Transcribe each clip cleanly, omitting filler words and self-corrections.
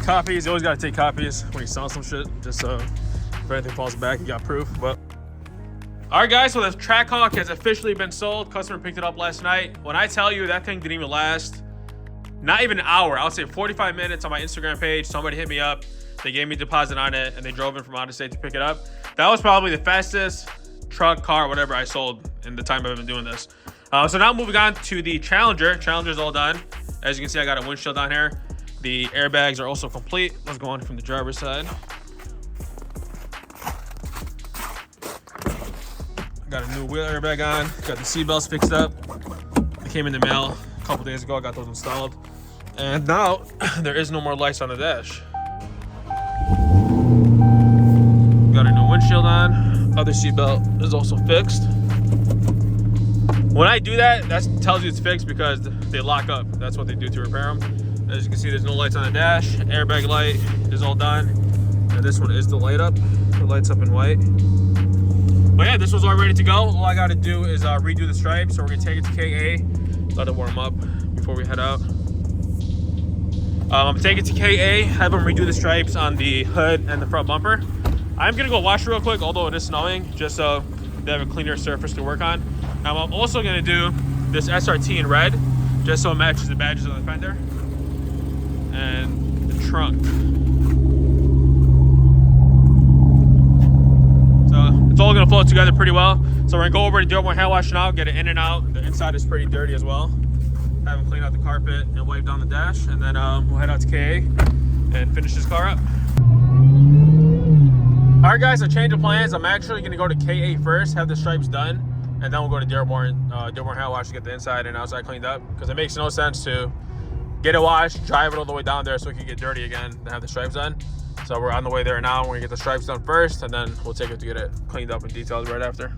Copies, you always gotta take copies when you sell some shit, just so if anything falls back, you got proof. But all right, guys, so the Trackhawk has officially been sold. Customer picked it up last night. When I tell you that thing didn't even last, not even an hour, I would say 45 minutes on my Instagram page. Somebody hit me up, they gave me a deposit on it, and they drove in from out of state to pick it up. That was probably the fastest truck, car, whatever I sold in the time I've been doing this. So now moving on to the Challenger. Challenger's all done. As you can see, I got a windshield on here. The airbags are also complete. Let's go on from the driver's side. Got a new wheel airbag on. Got the seat belts fixed up. They came in the mail a couple days ago. I got those installed. And now there is no more lights on the dash. Got a new windshield on. Other seat belt is also fixed. When I do that, that tells you it's fixed because they lock up. That's what they do to repair them. As you can see, there's no lights on the dash. Airbag light is all done. And this one is the light up. The light's up in white. But yeah, this was all ready to go. All I gotta do is redo the stripes. So we're gonna take it to KA, let it warm up before we head out. I'm gonna take it to KA, have them redo the stripes on the hood and the front bumper. I'm gonna go wash real quick, although it is snowing, just so they have a cleaner surface to work on. I'm also gonna do this SRT in red, just so it matches the badges on the fender and the trunk. So it's all gonna flow together pretty well. So we're gonna go over to DEARBORN hand wash now, get it in and out. The inside is pretty dirty as well. Have them clean out the carpet and wipe down the dash, and then we'll head out to KA and finish this car up. All right, guys, so change of plans. I'm actually gonna go to KA first, have the stripes done, and then we'll go to DEARBORN hand wash to get the inside and outside cleaned up, because it makes no sense to get it washed, drive it all the way down there so it can get dirty again and have the stripes done. So we're on the way there now. We're gonna get the stripes done first, and then we'll take it to get it cleaned up and detailed right after.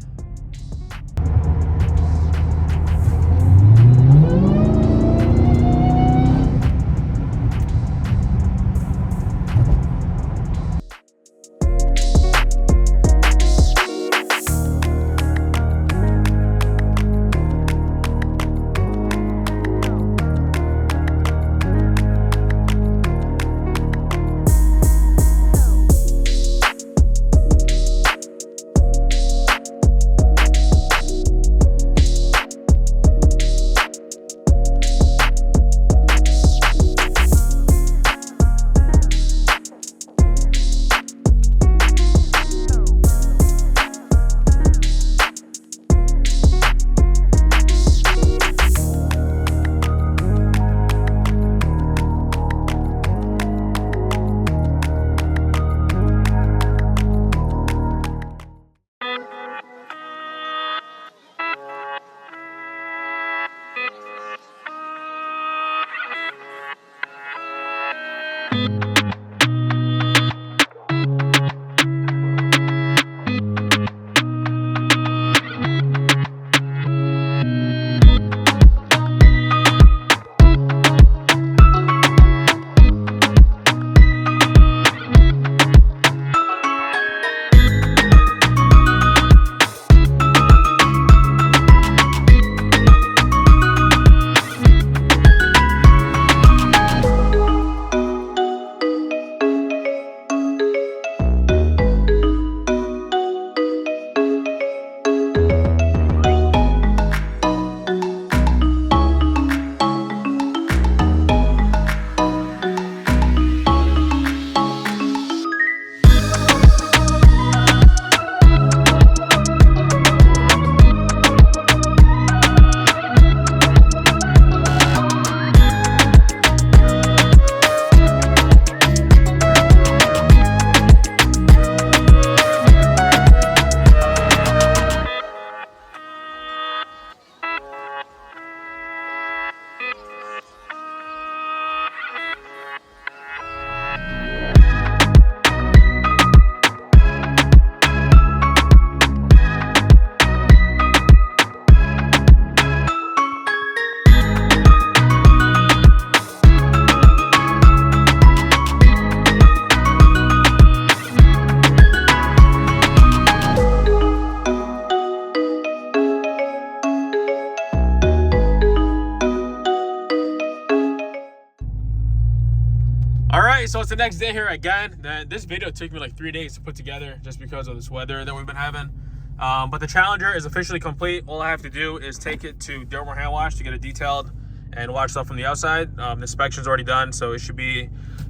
All right, so it's the next day here again. This video took me like 3 days to put together just because of this weather that we've been having. But the Challenger is officially complete. All I have to do is take it to DEARBORN hand wash to get it detailed and wash stuff from the outside. The inspection's already done, so it should be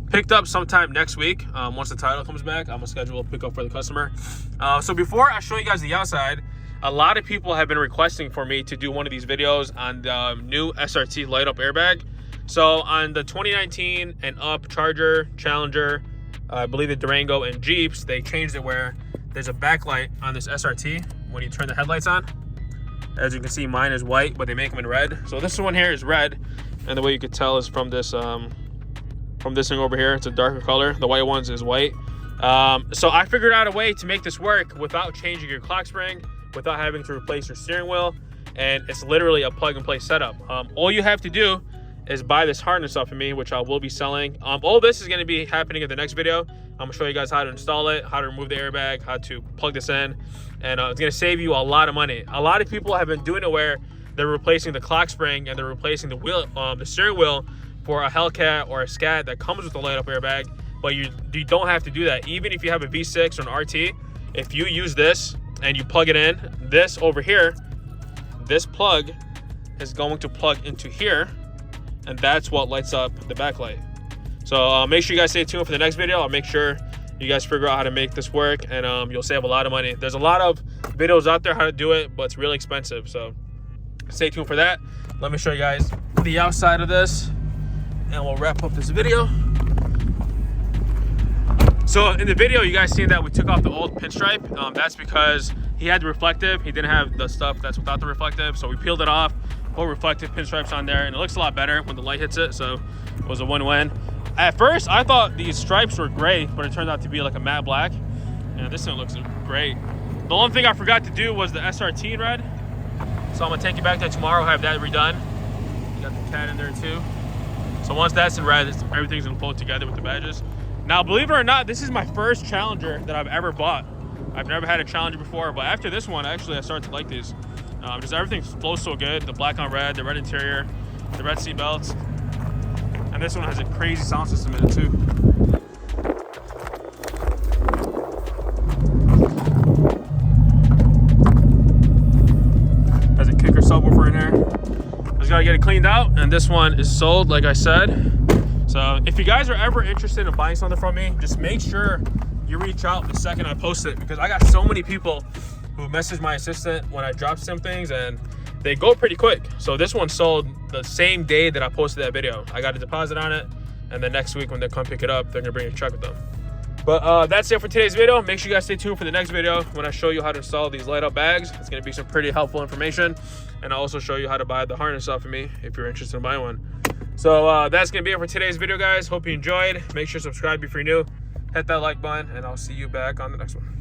picked up sometime next week. Once the title comes back, I'm gonna schedule a pickup for the customer. So before I show you guys the outside, a lot of people have been requesting for me to do one of these videos on the new SRT light up airbag. So on the 2019 and up Charger, Challenger, I believe the Durango and Jeeps, they changed it where there's a backlight on this SRT when you turn the headlights on. As you can see, mine is white, but they make them in red. So this one here is red, and the way you could tell is from this thing over here. It's a darker color. The white ones is white. So I figured out a way to make this work without changing your clock spring, without having to replace your steering wheel, and it's literally a plug and play setup. All you have to do is buy this harness off of me, which I will be selling. All this is going to be happening in the next video. I'm going to show you guys how to install it, how to remove the airbag, how to plug this in, and it's going to save you a lot of money. A lot of people have been doing it where they're replacing the clock spring and they're replacing the wheel, the steering wheel for a Hellcat or a Scat that comes with a light up airbag, but you don't have to do that. Even if you have a V6 or an RT, if you use this and you plug it in, this over here, this plug is going to plug into here, and that's what lights up the backlight. So make sure you guys stay tuned for the next video. I'll make sure you guys figure out how to make this work, and you'll save a lot of money. There's a lot of videos out there how to do it, but it's really expensive. So stay tuned for that. Let me show you guys the outside of this, and we'll wrap up this video. So in the video, you guys seen that we took off the old pinstripe. That's because he had the reflective. He didn't have the stuff that's without the reflective. So we peeled it off, put reflective pinstripes on there, and it looks a lot better when the light hits it. So it was a win-win. At first, I thought these stripes were gray, but it turned out to be like a matte black. And this thing looks great. The only thing I forgot to do was the SRT in red. So I'm gonna take it back there tomorrow, have that redone. You got the cat in there too. So once that's in red, everything's gonna float together with the badges. Now, believe it or not, this is my first Challenger that I've ever bought. I've never had a Challenger before, but after this one, actually, I started to like these. Just everything flows so good. The black on red, the red interior, the red seat belts. And this one has a crazy sound system in it too. Has a kicker subwoofer in there. Just gotta get it cleaned out, and this one is sold, like I said. So if you guys are ever interested in buying something from me, just make sure you reach out the second I post it, because I got so many people who message my assistant when I drop some things, and they go pretty quick. So this one sold the same day that I posted that video. I got a deposit on it, and then next week when they come pick it up, they're gonna bring a truck with them. But that's it for today's video. Make sure you guys stay tuned for the next video when I show you how to install these light up bags. It's gonna be some pretty helpful information, and I'll also show you how to buy the harness off of me if you're interested in buying one. So that's gonna be it for today's video, guys. Hope you enjoyed. Make sure to subscribe if you're new. Hit that like button, and I'll see you back on the next one.